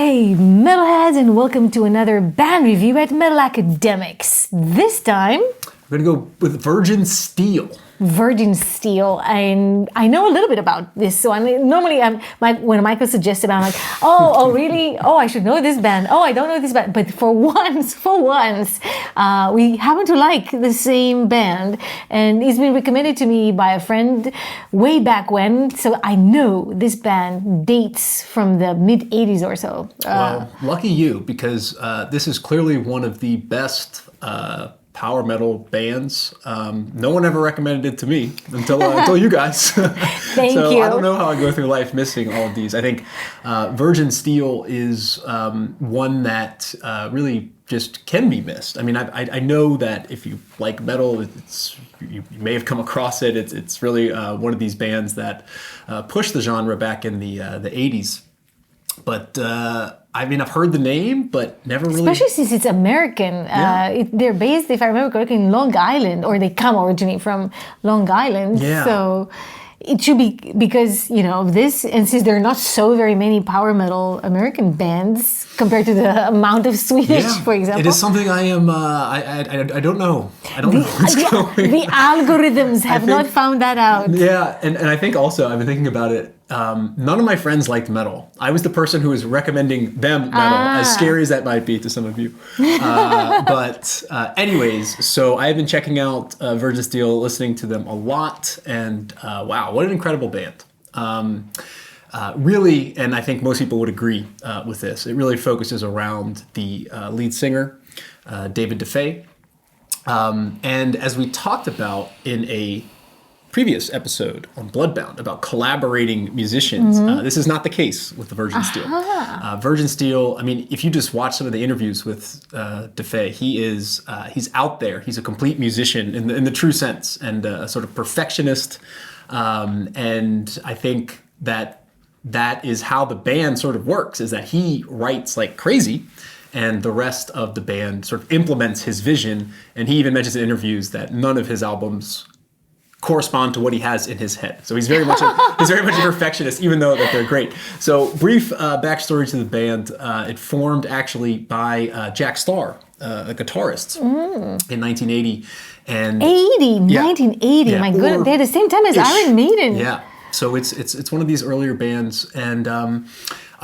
Hey metalheads, and welcome to another band review at Metal Academix. This time, we're gonna go with Virgin Steele. Virgin Steele, and I know a little bit about this. So normally when Michael suggested, I'm like, oh, really? Oh, I should know this band. Oh, I don't know this band. But for once, we happen to like the same band, and it's been recommended to me by a friend way back when. So I know this band dates from the mid '80s or so. Well, lucky you, because this is clearly one of the best power metal bands. No one ever recommended it to me until you guys. Thank so you. I don't know how I go through life missing all of these. I think Virgin Steele is one that really just can be missed. I mean, I know that if you like metal, you may have come across it. It's really one of these bands that pushed the genre back in the 80s. But I mean, I've heard the name, but never really. Especially since it's American. Yeah. They're based, if I remember correctly, in Long Island, or they come originally from Long Island. Yeah. So it should be because, of this, and since there are not so very many power metal American bands compared to the amount of Swedish, for example. It is something I am, I don't know. I don't know what's going. The algorithms have not found that out. Yeah, and I think also, I've been thinking about it, none of my friends liked metal. I was the person who was recommending them metal, as scary as that might be to some of you. But anyways, so I've been checking out Virgin Steele, listening to them a lot, and wow, what an incredible band. Really, and I think most people would agree with this, it really focuses around the lead singer, David DeFay. And as we talked about in a previous episode on Bloodbound about collaborating musicians, this is not the case with the Virgin Steele. Virgin Steele, I mean, if you just watch some of the interviews with DeFay, he's out there. He's a complete musician in the true sense, and a sort of perfectionist. And I think that is how the band sort of works, is that he writes like crazy, and the rest of the band sort of implements his vision. And he even mentions in interviews that none of his albums correspond to what he has in his head. So he's very much a perfectionist, even though that they're great. So brief backstory to the band. It formed actually by Jack Starr, a guitarist, in 1980. And 1980, yeah, my goodness, they're the same time as Iron Maiden. Yeah, so it's one of these earlier bands, and I'm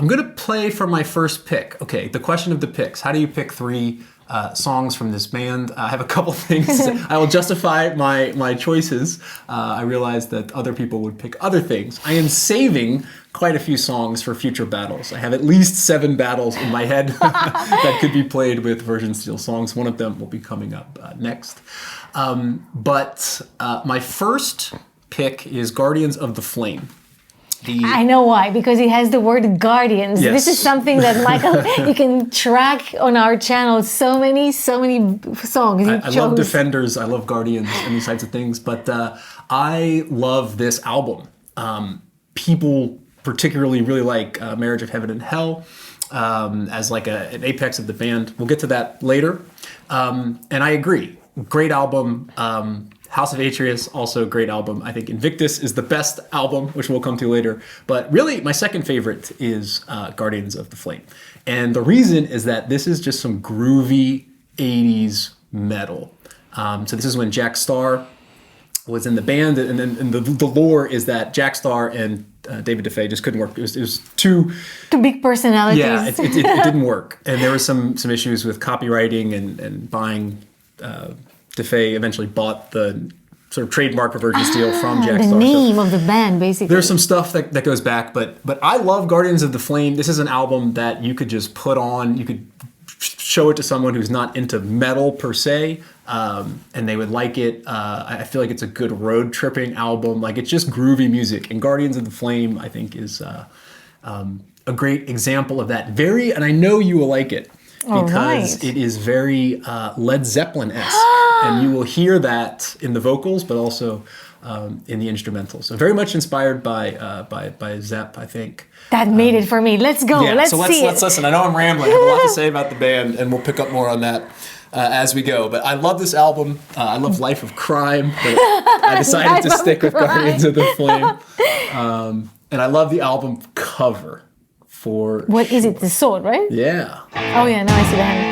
gonna play for my first pick. Okay, the question of the picks. How do you pick three songs from this band? I have a couple things. I will justify my choices. I realize that other people would pick other things. I am saving quite a few songs for future battles. I have at least 7 battles in my head that could be played with Virgin Steele songs. One of them will be coming up next. But my first pick is Guardians of the Flame. I know why, because it has the word Guardians. Yes. This is something that, Michael, you can track on our channel. So many songs. I love Defenders, I love Guardians, and these types of things. But I love this album. People particularly really like Marriage of Heaven and Hell as like an apex of the band. We'll get to that later. And I agree. Great album. House of Atreus, also a great album. I think Invictus is the best album, which we'll come to later. But really, my second favorite is Guardians of the Flame. And the reason is that this is just some groovy 80s metal. So this is when Jack Starr was in the band, and the lore is that Jack Starr and David DeFay just couldn't work. It was too big personalities. Yeah, it didn't work. And there was some issues with copywriting and buying. DeFay eventually bought the sort of trademark for Virgin Steele from Jack Starr. The name of the band, basically. There's some stuff that goes back, but I love Guardians of the Flame. This is an album that you could just put on. You could show it to someone who's not into metal per se, and they would like it. I feel like it's a good road tripping album. Like, it's just groovy music. And Guardians of the Flame, I think, is a great example of that. And I know you will like it, because it is very Led Zeppelin-esque. And you will hear that in the vocals, but also in the instrumentals. So very much inspired by Zepp, I think. That made it for me. Let's go. Let's listen. I know I'm rambling. I have a lot to say about the band, and we'll pick up more on that as we go. But I love this album. I love Life of Crime, but I decided to stick with Guardians of the Flame. And I love the album cover. for What is it? The sword, right? Yeah. Oh yeah, now I see the hand.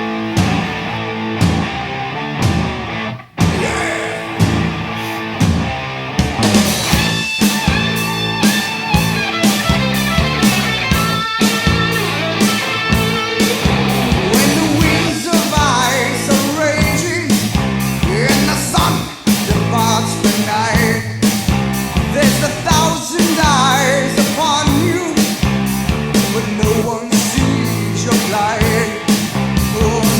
When the winds of ice are raging and the sun departs the night, there's 1,000 eyes upon you, but no one sees your plight. Oh,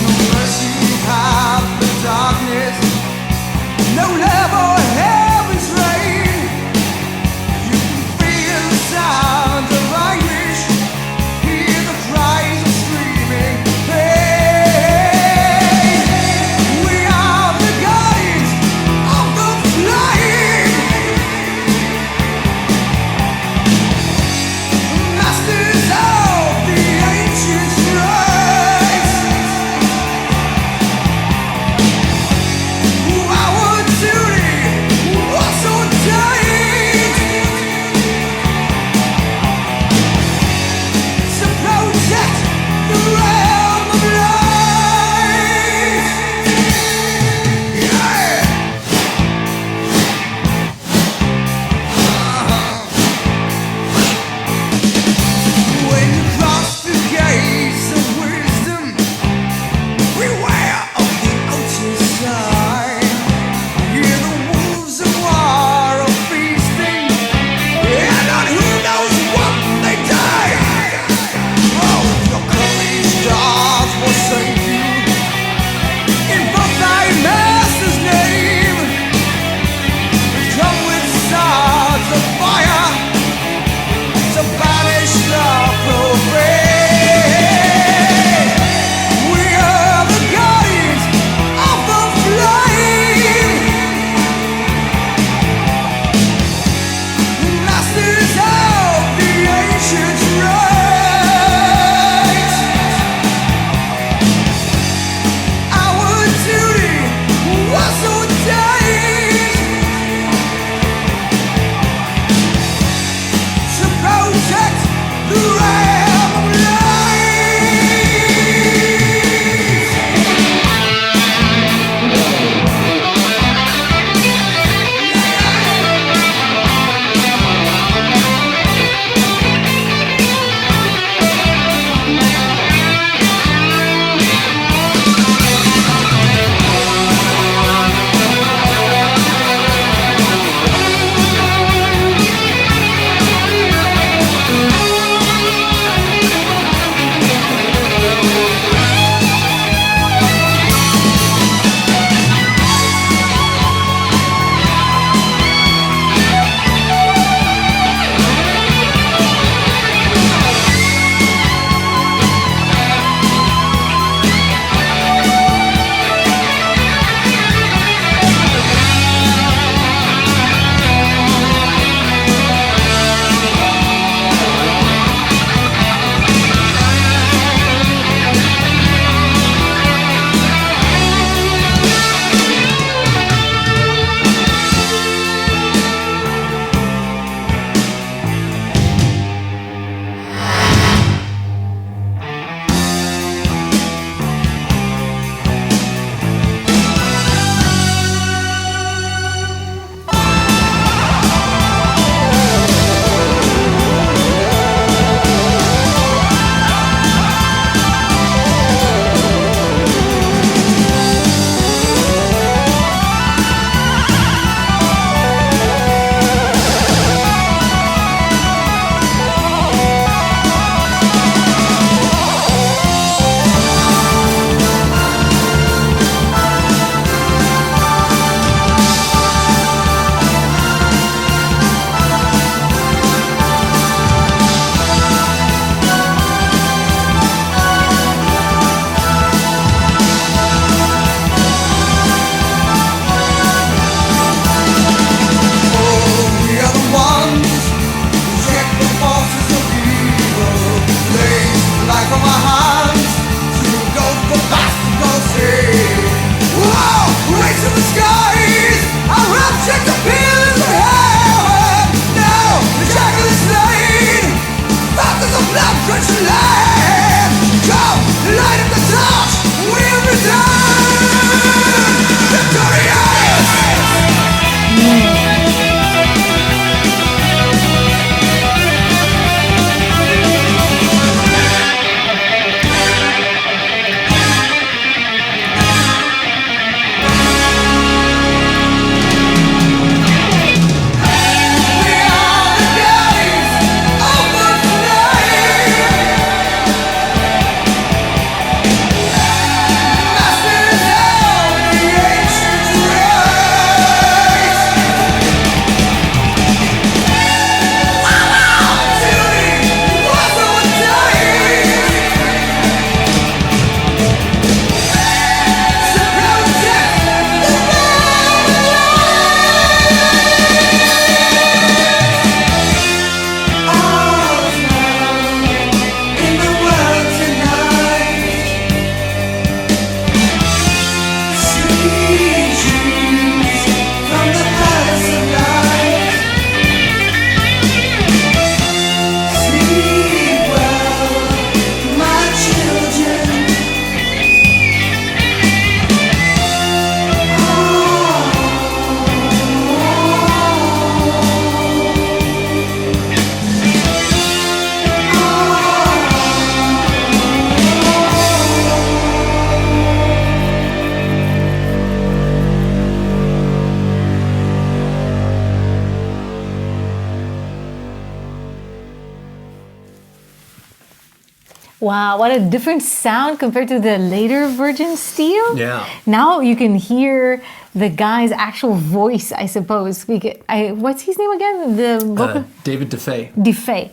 Wow, what a different sound compared to the later Virgin Steel. Yeah. Now you can hear the guy's actual voice, I suppose. What's his name again? The vocal? David DeFay. DeFay.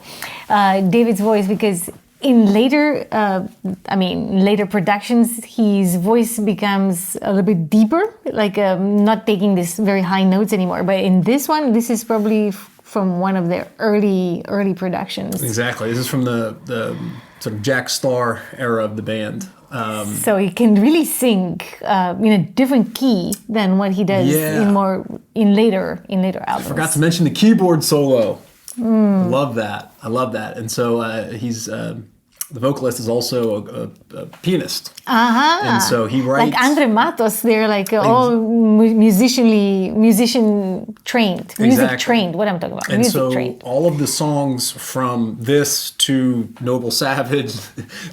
David's voice, because in later, later productions, his voice becomes a little bit deeper, like not taking this very high notes anymore. But in this one, this is probably from one of their early productions. Exactly. This is from the sort of Jack Starr era of the band. So he can really sing in a different key than what he does in later albums. I forgot to mention the keyboard solo. I love that. And so he's the vocalist is also a pianist. And so he writes... Like Andre Matos, they're like all musician trained. Music trained, what I'm talking about. And music so trained. all of the songs from this to Noble Savage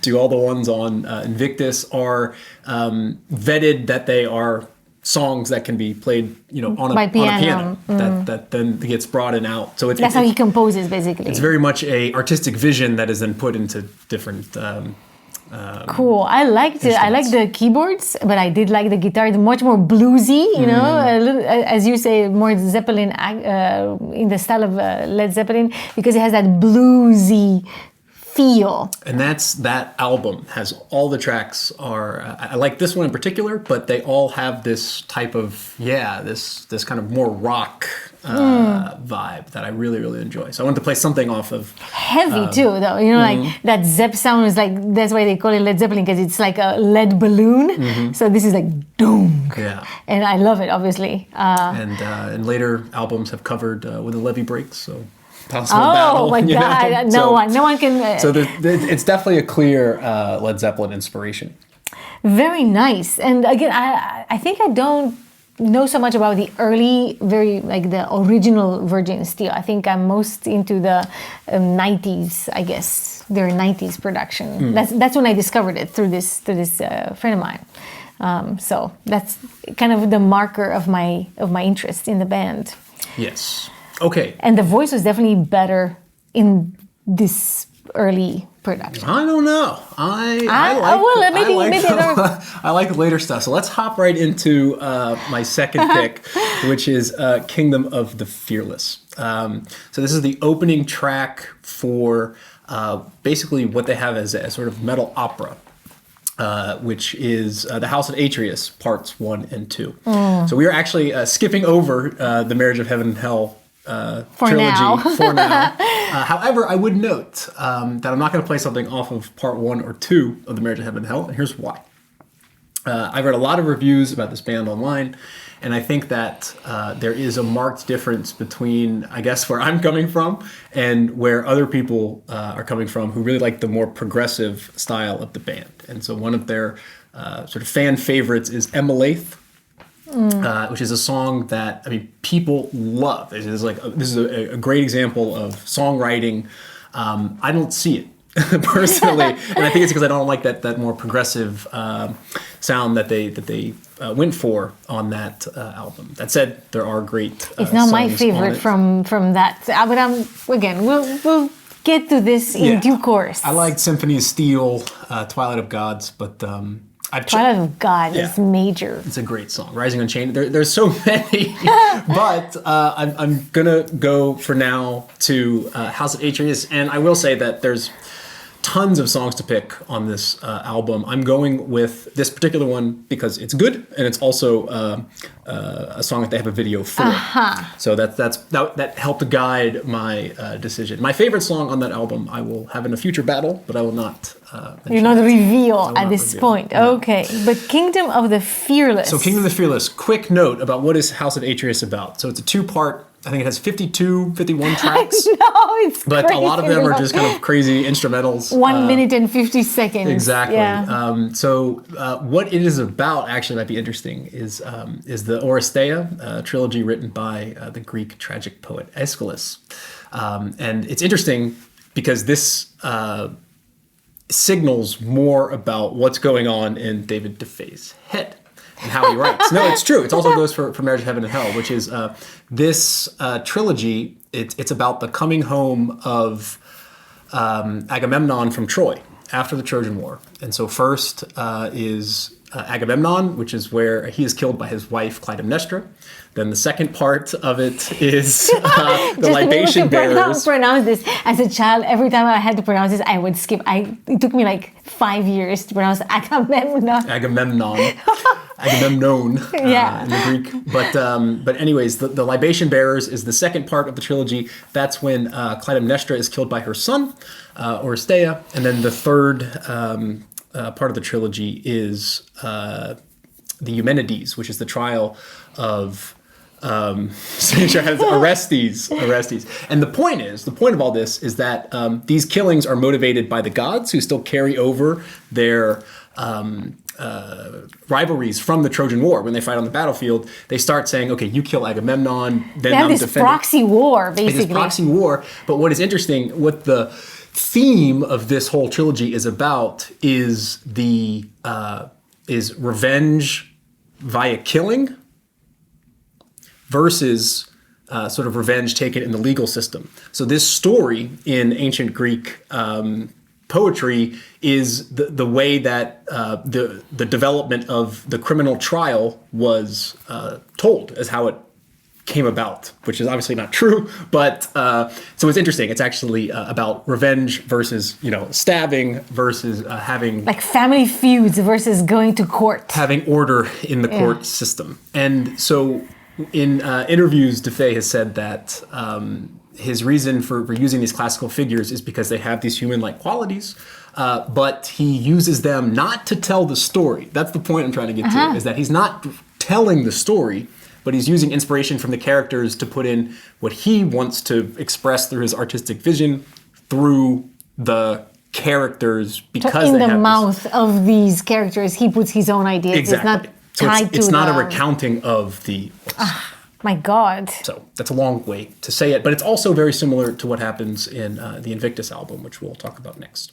to all the ones on Invictus are vetted that they are songs that can be played, on a piano that then gets brought in out. So that's how he composes, basically. It's very much a artistic vision that is then put into different. Cool. I like the keyboards, but I did like the guitar. It's much more bluesy, a little, as you say, more Zeppelin in the style of Led Zeppelin, because it has that bluesy feel. And that album has all the tracks are, I like this one in particular, but they all have this type of, this kind of more rock vibe that I really, really enjoy. So I wanted to play something off of. Heavy too, though. Like that Zepp sound is like, that's why they call it Led Zeppelin, because it's like a lead balloon. So this is like doom. Yeah. And I love it, obviously. And later albums have covered When the Levee Breaks, so. Possible battle, my God! No one can. So it's definitely a clear Led Zeppelin inspiration. Very nice, and again, I think I don't know so much about the early, the original Virgin Steel. I think I'm most into the 90s, I guess, their 90s production. That's when I discovered it through this friend of mine. So that's kind of the marker of my interest in the band. Yes. Okay. And the voice was definitely better in this early production. I don't know. I like the later stuff. So let's hop right into my second pick, which is Kingdom of the Fearless. So this is the opening track for basically what they have as a sort of metal opera. Which is The House of Atreus, parts 1 and 2. So we are actually skipping over the Marriage of Heaven and Hell trilogy for now. However, I would note that I'm not going to play something off of part 1 or 2 of The Marriage of Heaven and Hell, and here's why. I've read a lot of reviews about this band online, and I think that there is a marked difference between, I guess, where I'm coming from and where other people are coming from who really like the more progressive style of the band. And so one of their sort of fan favorites is Emmelaith, which is a song that people love. This is a great example of songwriting. I don't see it personally, and I think it's because I don't like that more progressive sound that they went for on that album. That said, there are great. It's not my favorite from that, but we'll get to this in due course. I liked Symphony of Steel, Twilight of Gods, but. Twilight of God is major. It's a great song. Rising Unchained. There's so many, but I'm gonna go for now to House of Atreus, and I will say that there's tons of songs to pick on this album. I'm going with this particular one because it's good, and it's also a song that they have a video for. So that helped guide my decision. My favorite song on that album I will have in a future battle, but I will not. You're not reveal at this point. No. Okay, but Kingdom of the Fearless. So Kingdom of the Fearless. Quick note about what is House of Atreus about. So it's a 2-part. I think it has 51 tracks. No, it's but a lot of them are just kind of crazy instrumentals. 1 minute and 50 seconds. Exactly. Yeah. So what it is about actually might be interesting is the Oresteia, trilogy written by the Greek tragic poet Aeschylus. And it's interesting because this signals more about what's going on in David DeFay's head and how he writes. No, it's true. It also goes for Marriage of Heaven and Hell, which is this trilogy. It's about the coming home of Agamemnon from Troy. after the Trojan War. And so first is Agamemnon, which is where he is killed by his wife Clytemnestra. Then the second part of it is the libation bearers. Pronounce this as a child. Every time I had to pronounce this, I would skip. It took me like 5 years to pronounce Agamemnon. Agamemnon Yeah. in the Greek. But anyways, the libation bearers is the second part of the trilogy. That's when Clytemnestra is killed by her son, Oresteia. And then the third part of the trilogy is the Eumenides, which is the trial of Orestes. And the point of all this is that these killings are motivated by the gods, who still carry over their rivalries from the Trojan War. When they fight on the battlefield, they start saying, okay, you kill Agamemnon, then they have I'm this defending. proxy war, basically. It is proxy war. But what is interesting, what the theme of this whole trilogy is about, is revenge via killing versus sort of revenge taken in the legal system. So this story in ancient Greek poetry is the way that the development of the criminal trial was told, as how it came about, which is obviously not true, but so it's interesting. It's actually about revenge versus, stabbing versus having... Like family feuds versus going to court. Having order in the court system. And so in interviews, Defay has said that his reason for using these classical figures is because they have these human-like qualities, but he uses them not to tell the story. That's the point I'm trying to get to, is that he's not telling the story, but he's using inspiration from the characters to put in what he wants to express through his artistic vision through the characters, because in the mouth of these characters, he puts his own ideas. Exactly. It's not tied to it's not a recounting of the... My God. So that's a long way to say it, but it's also very similar to what happens in the Invictus album, which we'll talk about next.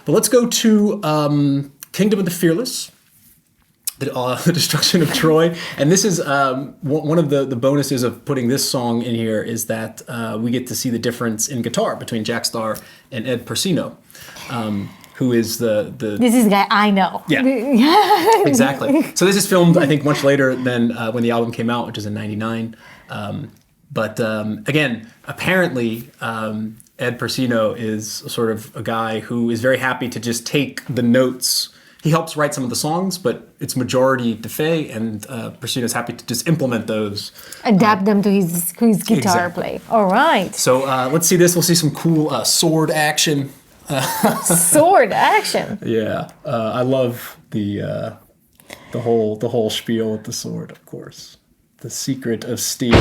But let's go to Kingdom of the Fearless, the destruction of Troy. And this is one of the bonuses of putting this song in here, is that we get to see the difference in guitar between Jack Starr and Ed Persino, who is the... This is a guy I know. Yeah, exactly. So this is filmed, I think, much later than when the album came out, which is in '99. But again, apparently, Ed Persino is sort of a guy who is very happy to just take the notes. He helps write some of the songs, but it's majority Defay, and Persino's happy to just implement those. Adapt them to his guitar play. All right. So let's see this. We'll see some cool sword action. Sword action. Yeah, I love the whole spiel with the sword, of course. The secret of Steele.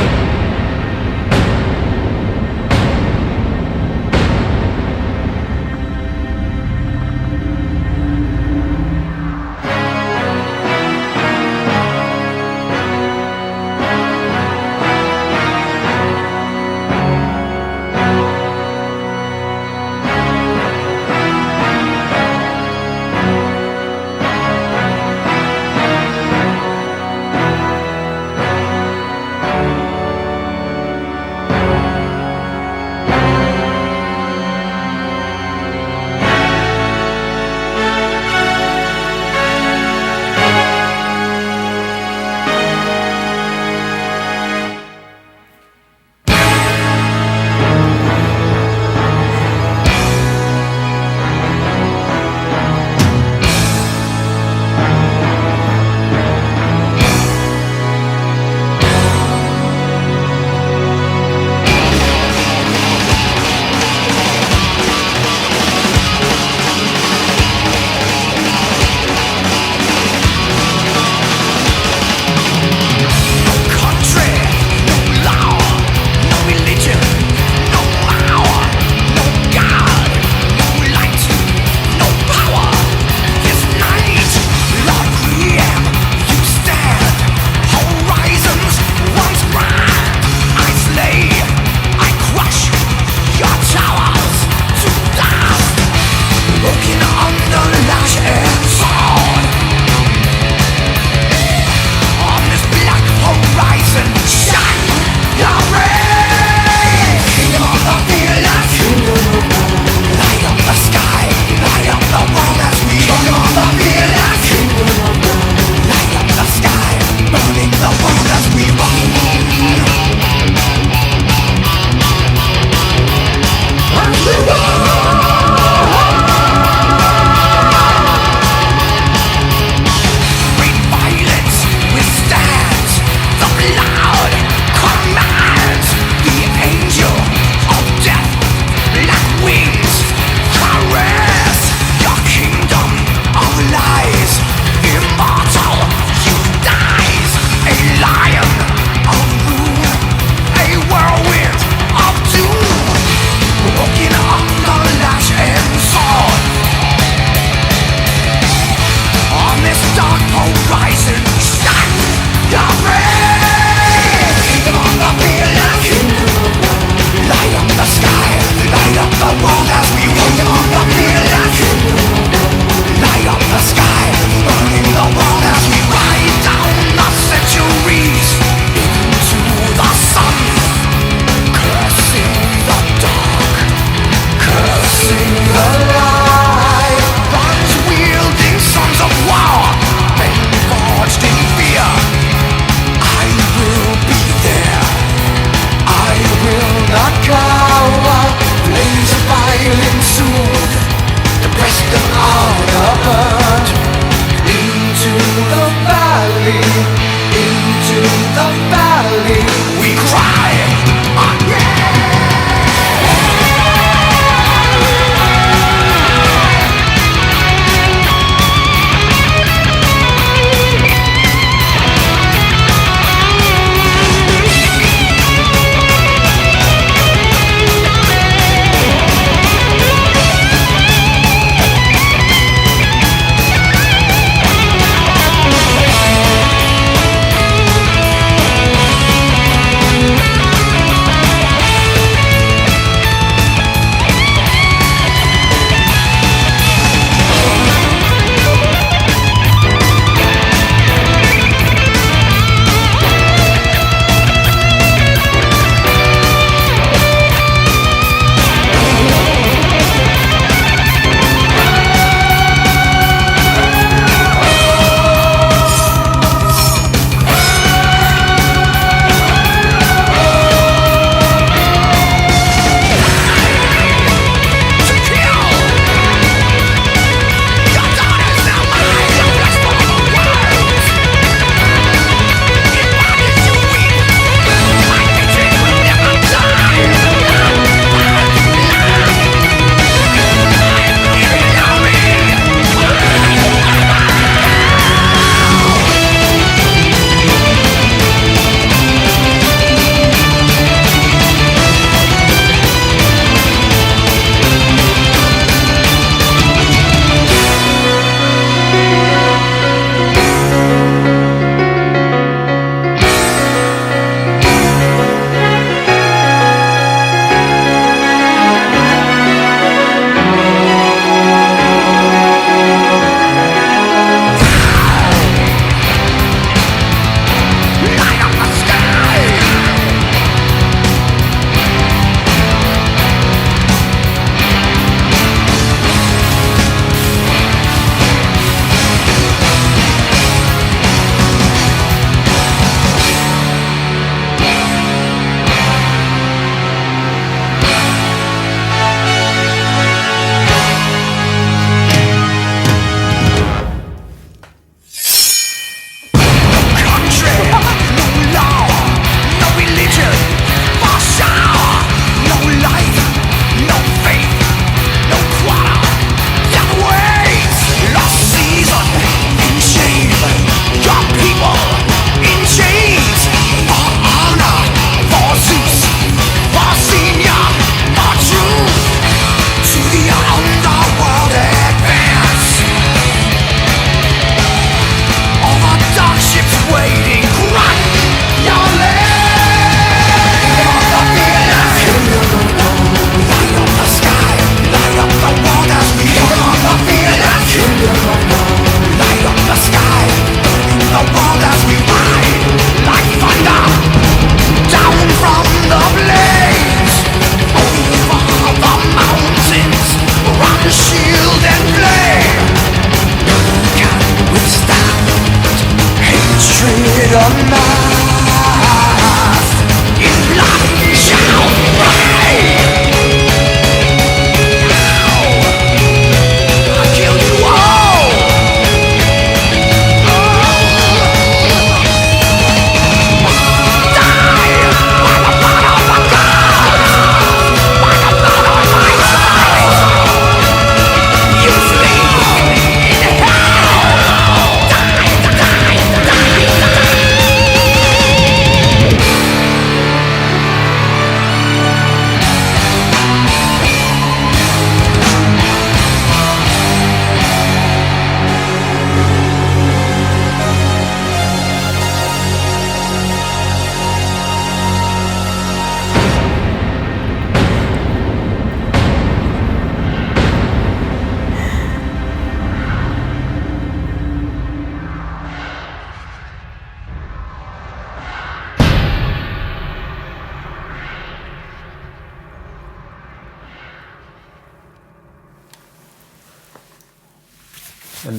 horizon shine your rays. Kingdom of the fearless, light up the sky, light up the world as we walk. Kingdom of the fearless, light up the sky, burning the world as we ride down the centuries into the sun, cursing the dark, cursing the light. Guns wielding sons of war, men forged in fear,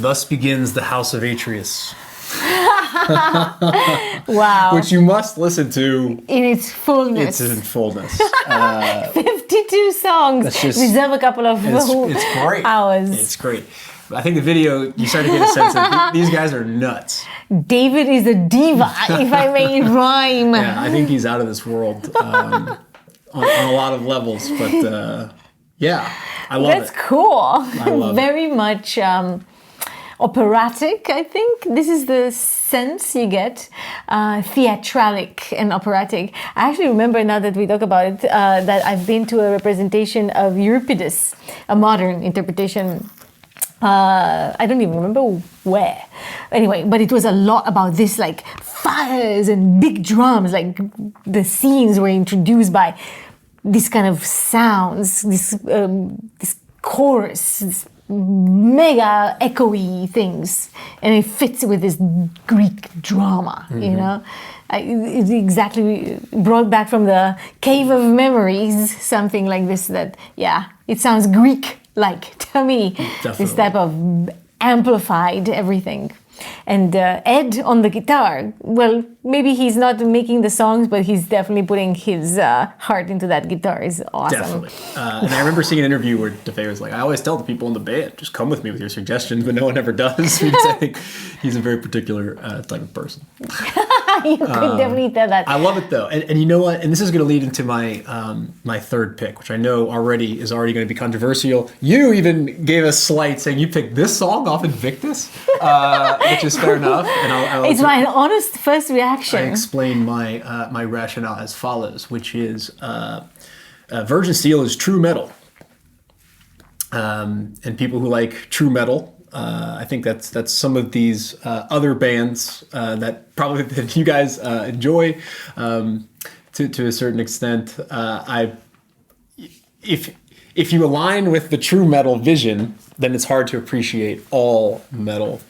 thus begins the House of Atreus, Wow. which you must listen to. In its fullness. It's in fullness. 52 songs. That's just- Reserve a couple of It's great. hours. It's great. I think the video, you start to get a sense of these guys are nuts. David is a diva, if I may rhyme. Yeah, I think he's out of this world on a lot of levels. But yeah, I love That's it. cool. I love it. Very much operatic, I think. This is the sense you get. Theatralic and operatic. I actually remember, now that we talk about it, that I've been to a representation of Euripides, a modern interpretation. I don't even remember where. Anyway, but it was a lot about this, like fires and big drums. Like the scenes were introduced by this kind of sounds, this chorus, this mega echoey things, and it fits with this Greek drama. You know, it's exactly brought back from the cave of memories. Something like this. That it sounds Greek. Like, to me, Definitely. this type of amplified everything. And Ed on the guitar, well, maybe he's not making the songs, but he's definitely putting his heart into that guitar. Is awesome. Definitely. And I remember seeing an interview where DeFay was like, I always tell the people in the band, just come with me with your suggestions, but no one ever does, because I think he's a very particular type of person. You could definitely tell that. I love it though, and you know what? And this is going to lead into my my third pick, which I know is already going to be controversial. You even gave us slight saying you picked this song off Invictus, which is fair enough. And I'll It's my honest first I reaction. explain my my rationale as follows, which is Virgin Steele is true metal, and people who like true metal. I think that's some of these other bands that probably that you guys enjoy to a certain extent. If you align with the true metal vision, then it's hard to appreciate all metal,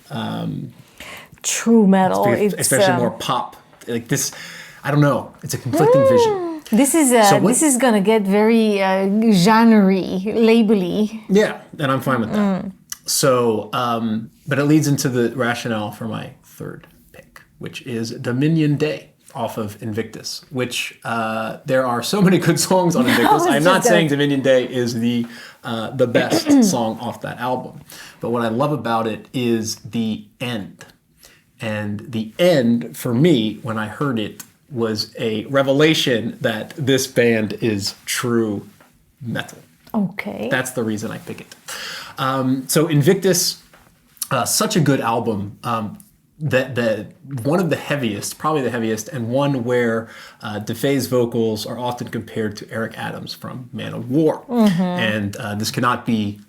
True metal. especially more pop. Like this, I don't know. It's a conflicting vision. This is this is gonna get very genre-y, labely. Yeah, and I'm fine with that. So, but it leads into the rationale for my third pick, which is Dominion Day off of Invictus, which there are so many good songs on Invictus. I'm not saying Dominion Day is the best song off that album, but what I love about it is the end. And the end, for me, when I heard it, was a revelation that this band is true metal. Okay. That's the reason I pick it. So Invictus, such a good album. That one of the heaviest, probably the heaviest, and one where DeFay's vocals are often compared to Eric Adams from Man of War, and this cannot be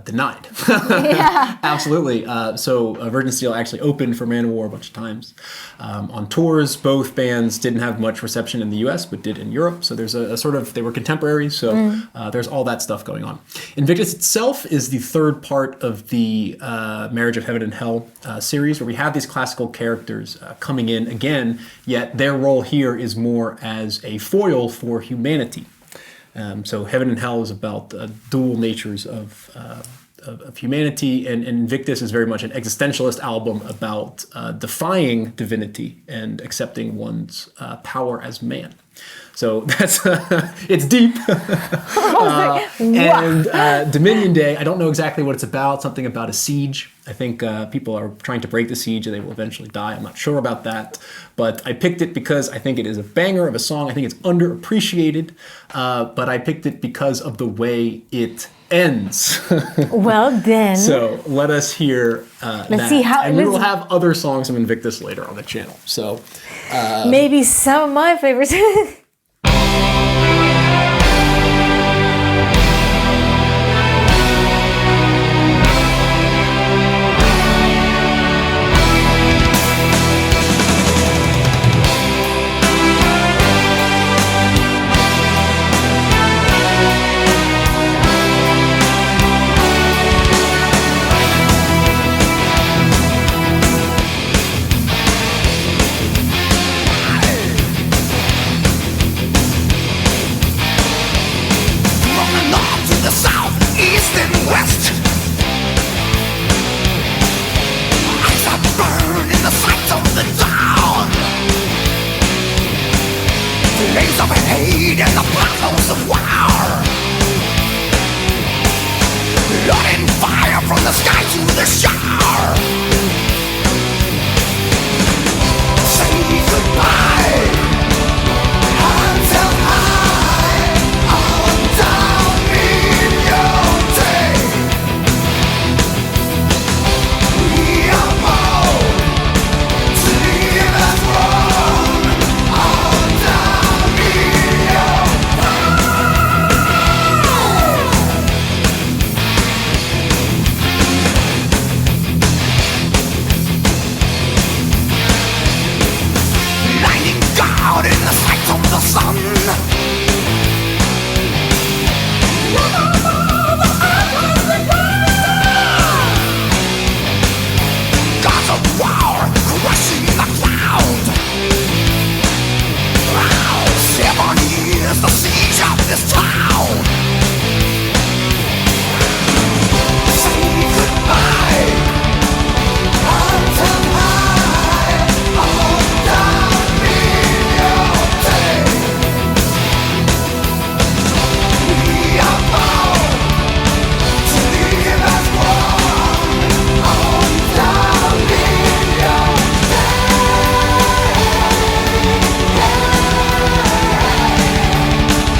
denied. Yeah. Absolutely. So Virgin Steele actually opened for Man of War a bunch of times on tours. Both bands didn't have much reception in the U.S., but did in Europe. So there's a sort of, they were contemporaries. So there's all that stuff going on. Invictus itself is the third part of the Marriage of Heaven and Hell series, where we have these classical characters coming in again, yet their role here is more as a foil for humanity. So Heaven and Hell is about dual natures of humanity, and Invictus is very much an existentialist album about defying divinity and accepting one's power as man. So that's it's deep. And Dominion Day, I don't know exactly what it's about. Something about a siege. I think people are trying to break the siege and they will eventually die. I'm not sure about that. But I picked it because I think it is a banger of a song. I think it's underappreciated. But I picked it because of the way it ends. Well, then. So let us hear that. See how. And we will have other songs from Invictus later on the channel. So maybe some of my favorites. battles of war, letting fire from the sky to the shore. Say goodbye, hands held high, on down in your day. We are born to live as one, on down in your blinding God in the sight of the sun. Gods of war crushing the cloud. 7 years the siege of this town. Say goodbye, until high, on down in your day. We are born to live as one, on down in your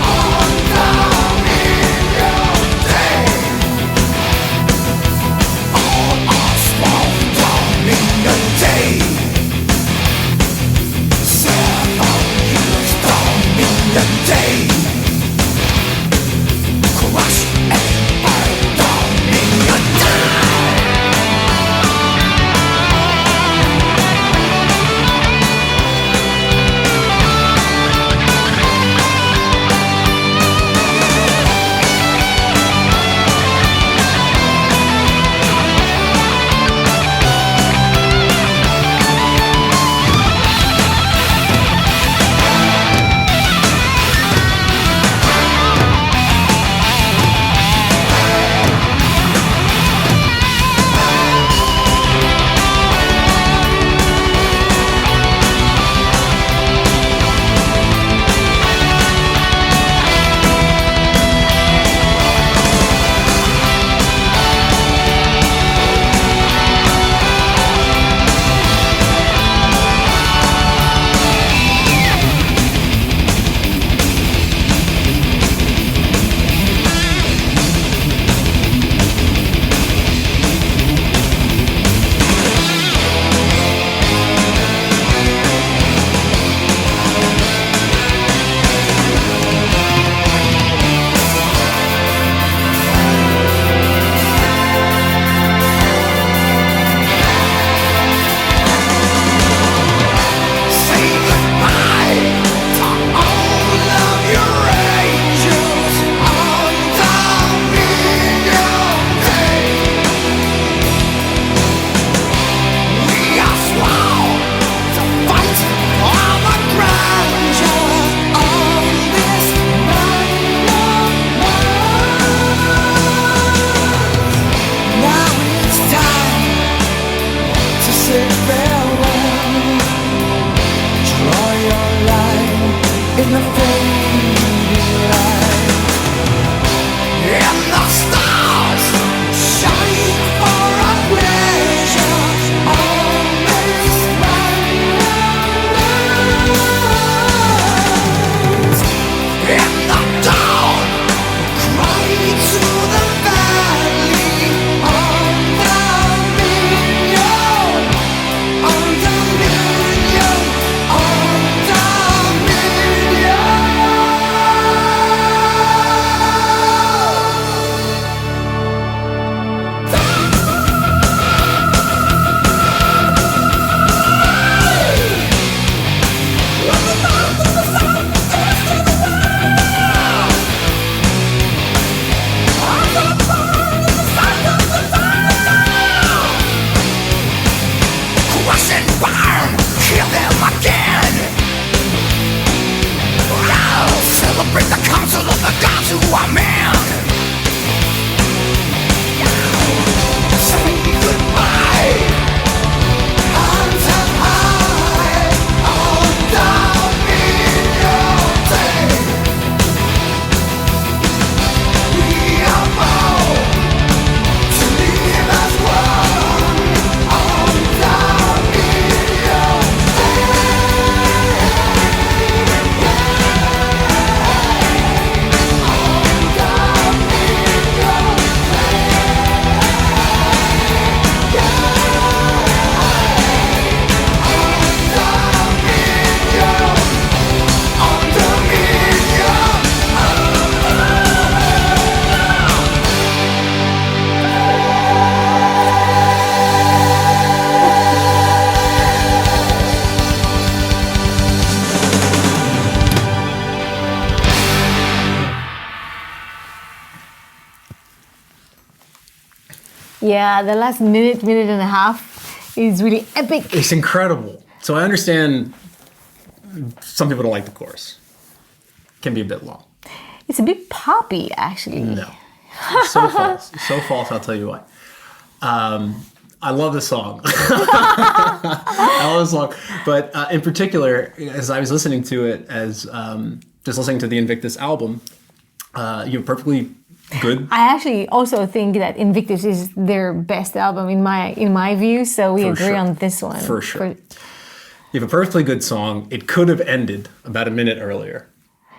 on down in your day. All us fall down in your day. 7 years down in the day. Crush and burn down in your day. Say goodbye to all of your angels, on down in your day. We are sworn to fight for the grandeur of this Now it's time to say farewell. Draw your line in the fading light. And the stars shine for our pleasure on this rise. And the dawn cry to the valley, on down in your, on down in your, on down in your. Crush and burn, kill them again. I'll celebrate the council of the gods who are men. Say goodbye, hands held high, on down in your day. Yeah, the last minute and a half is really epic. It's incredible. So I understand some people don't like the chorus. Can be a bit long. It's a bit poppy, actually. No. It's so false. So false, I'll tell you why. I love the song. I love the song. But in particular, as I was listening to it, as just listening to the Invictus album, you have perfectly good. I actually also think that Invictus is their best album in my view, so we agree on this one. For sure. You have a perfectly good song. It could have ended about a minute earlier.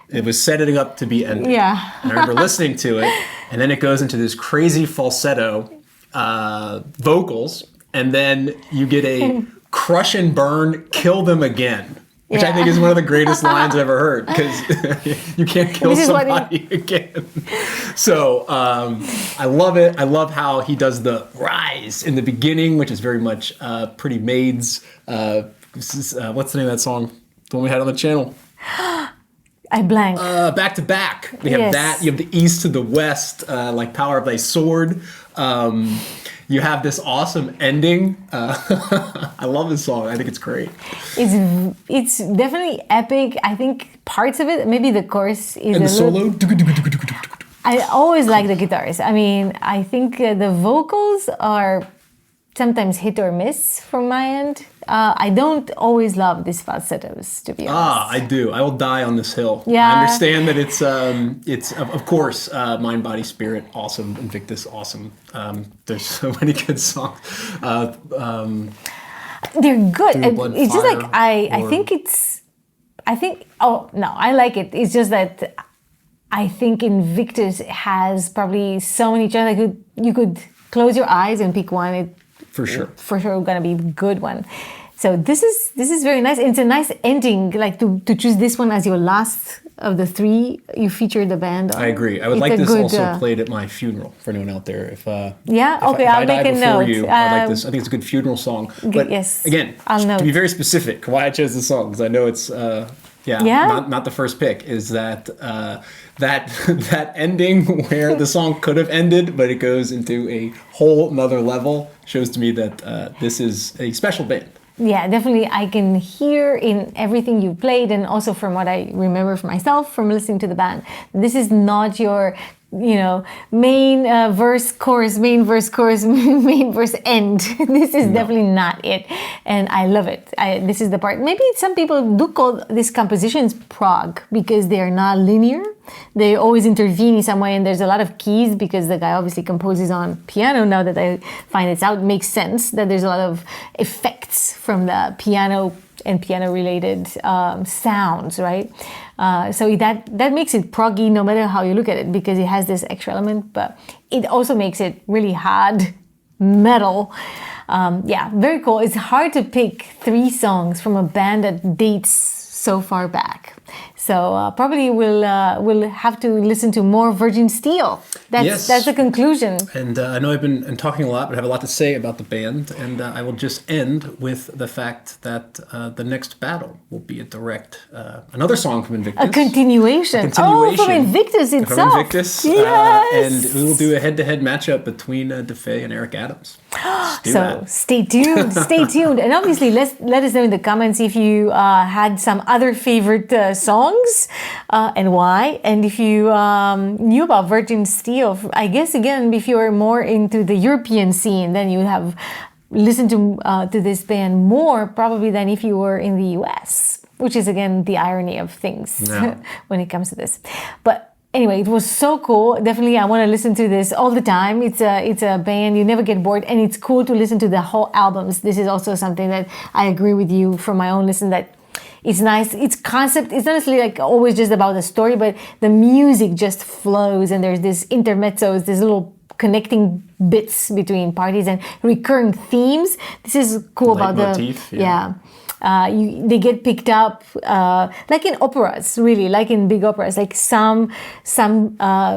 It was setting up to be ended. Yeah. And I remember listening to it, and then it goes into this crazy falsetto vocals, and then you get a crush and burn, kill them again. Which I think is one of the greatest lines I've ever heard, because you can't kill somebody again. So I love it. I love how he does the rise in the beginning, which is very much Pretty Maids. What's the name of that song? The one we had on the channel? I blank. Back to Back. We have that. You have the East to the West, like Power of Thy Sword. You have this awesome ending. I love this song. I think it's great. It's definitely epic. I think parts of it, maybe the chorus is and the solo. I always like the guitars. I mean, I think the vocals are sometimes hit or miss from my end. I don't always love these falsettos, to be honest. I do. I will die on this hill. Yeah. I understand that it's of course, Mind, Body, Spirit, awesome. Invictus, awesome. There's so many good songs. They're good. Through Blood, It's just like, I like it. It's just that I think Invictus has probably so many tracks. You could close your eyes and pick one. For sure gonna be a good one. So this is very nice. It's a nice ending, like to choose this one as your last of the three you featured the band on. I agree. I would like this also played at my funeral for anyone out there. I'll make a note. I like this. I think it's a good funeral song. But yes, again, to be very specific, why I chose the song, because I know it's not the first pick, is that that ending where the song could have ended, but it goes into a whole nother level, shows to me that this is a special band. Yeah, definitely. I can hear in everything you played, and also from what I remember for myself from listening to the band, this is not your, main verse, chorus, main verse, chorus, main verse, end. This is definitely not it. And I love it. This is the part. Maybe some people do call these compositions prog because they are not linear. They always intervene in some way, and there's a lot of keys because the guy obviously composes on piano. Now that I find it's out, it makes sense that there's a lot of effects from the piano and piano-related sounds, right? So that makes it proggy no matter how you look at it, because it has this extra element, but it also makes it really hard metal. Very cool. It's hard to pick 3 songs from a band that dates so far back. So probably we'll have to listen to more Virgin Steele. That's the conclusion. And I know I've been talking a lot, but I have a lot to say about the band. And I will just end with the fact that the next battle will be a direct, another song from Invictus. A continuation. Oh, from Invictus itself. From Invictus. Yes. And we will do a head-to-head matchup between DeFay and Eric Adams. So stay tuned. Stay tuned. And obviously, let us know in the comments if you had some other favorite songs and why. And if you knew about Virgin Steele, I guess, again, if you're more into the European scene, then you have listened to this band more probably than if you were in the US, which is, again, the irony of things when it comes to this. But anyway, it was so cool. Definitely, I want to listen to this all the time. It's a band, you never get bored, and it's cool to listen to the whole albums. This is also something that I agree with you from my own listen, that it's nice. It's concept. It's not necessarily like always just about the story, but the music just flows, and there's this intermezzos, this little connecting bits between parties and recurring themes. This is cool about they get picked up like in operas, really, like in big operas. Like some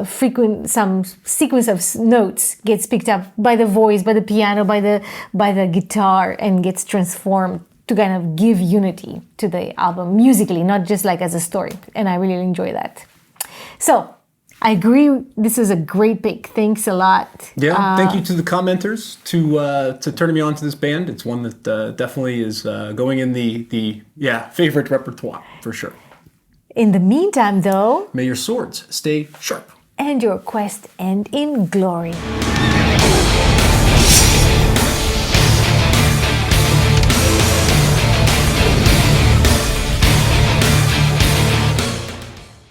sequence of notes gets picked up by the voice, by the piano, by the guitar, and gets transformed to kind of give unity to the album musically, not just like as a story. And I really enjoy that. So I agree. This is a great pick. Thanks a lot. Yeah, thank you to the commenters to turning me on to this band. It's one that definitely is going in the favorite repertoire for sure. In the meantime, though, May your swords stay sharp. and your quest end in glory.